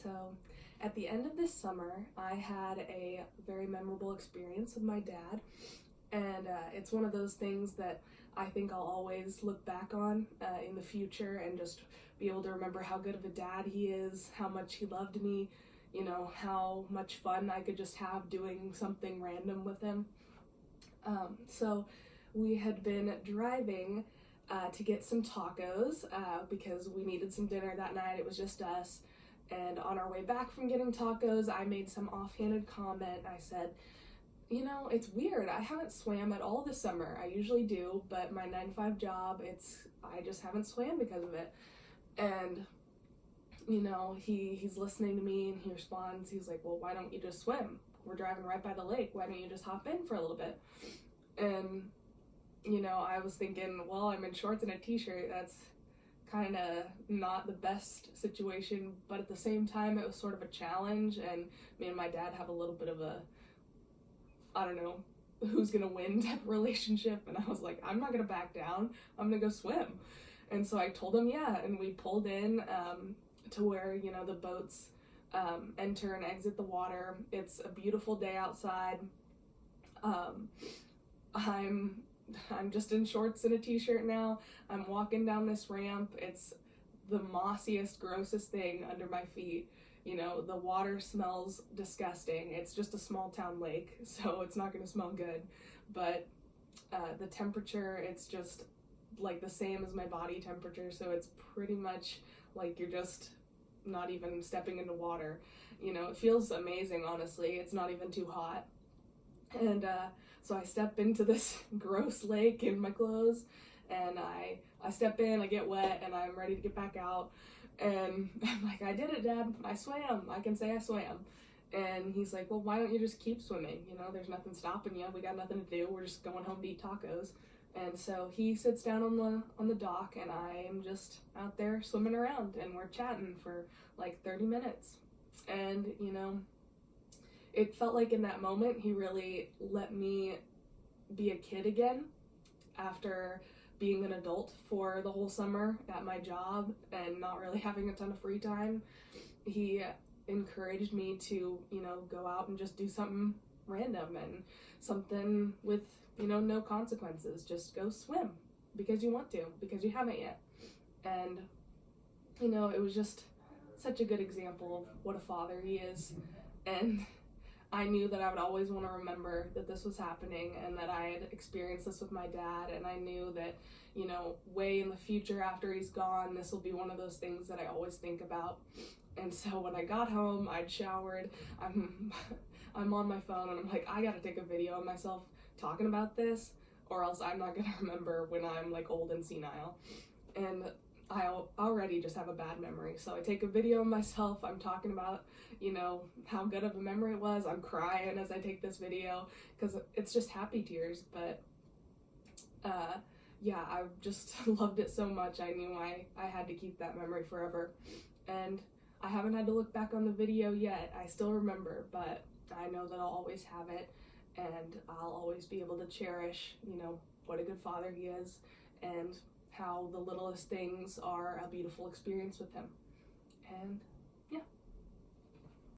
So at the end of this summer, I had a very memorable experience with my dad, and it's one of those things that I think I'll always look back on in the future and just be able to remember how good of a dad he is, how much he loved me, you know, how much fun I could just have doing something random with him. So we had been driving to get some tacos because we needed some dinner that night. It was just us. And on our way back from getting tacos, I made some offhanded comment. I said, you know, it's weird. I haven't swam at all this summer. I usually do, but my 9-to-5 job, I just haven't swam because of it. And, you know, he's listening to me and he responds, he's like, well, why don't you just swim? We're driving right by the lake. Why don't you just hop in for a little bit? And, you know, I was thinking, well, I'm in shorts and a t-shirt. That's kind of not the best situation, but at the same time, it was sort of a challenge. And me and my dad have a little bit of a, I don't know, who's gonna win type of relationship. And I was like, I'm not gonna back down. I'm gonna go swim. And so I told him, yeah. And we pulled in to where, you know, the boats enter and exit the water. It's a beautiful day outside. I'm just in shorts and a t-shirt now. I'm walking down this ramp. It's the mossiest, grossest thing under my feet. You know, the water smells disgusting. It's just a small town lake, so it's not gonna smell good. But the temperature, it's just like the same as my body temperature, so it's pretty much like you're just not even stepping into water. You know, it feels amazing, honestly. It's not even too hot. And so I step into this gross lake in my clothes, and I step in, I get wet, and I'm ready to get back out. And I'm like, I did it, Dad. I swam. I can say I swam. And he's like, well, why don't you just keep swimming? You know, there's nothing stopping you. We got nothing to do. We're just going home to eat tacos. And so he sits down on the dock, and I'm just out there swimming around, and we're chatting for like 30 minutes. And, you know, it felt like in that moment he really let me be a kid again after being an adult for the whole summer at my job and not really having a ton of free time. He encouraged me to, you know, go out and just do something random and something with, you know, no consequences. Just go swim because you want to, because you haven't yet. And, you know, it was just such a good example of what a father he is. And I knew that I would always want to remember that this was happening and that I had experienced this with my dad, and I knew that, you know, way in the future after he's gone, this will be one of those things that I always think about. And so when I got home, I'd showered, I'm on my phone, and I'm like, I gotta take a video of myself talking about this, or else I'm not gonna remember when I'm like old and senile. And I already just have a bad memory. So I take a video of myself, I'm talking about, you know, how good of a memory it was. I'm crying as I take this video because it's just happy tears. But yeah, I just loved it so much. I knew I had to keep that memory forever. And I haven't had to look back on the video yet. I still remember, but I know that I'll always have it, and I'll always be able to cherish, you know, what a good father he is, and how the littlest things are a beautiful experience with him. And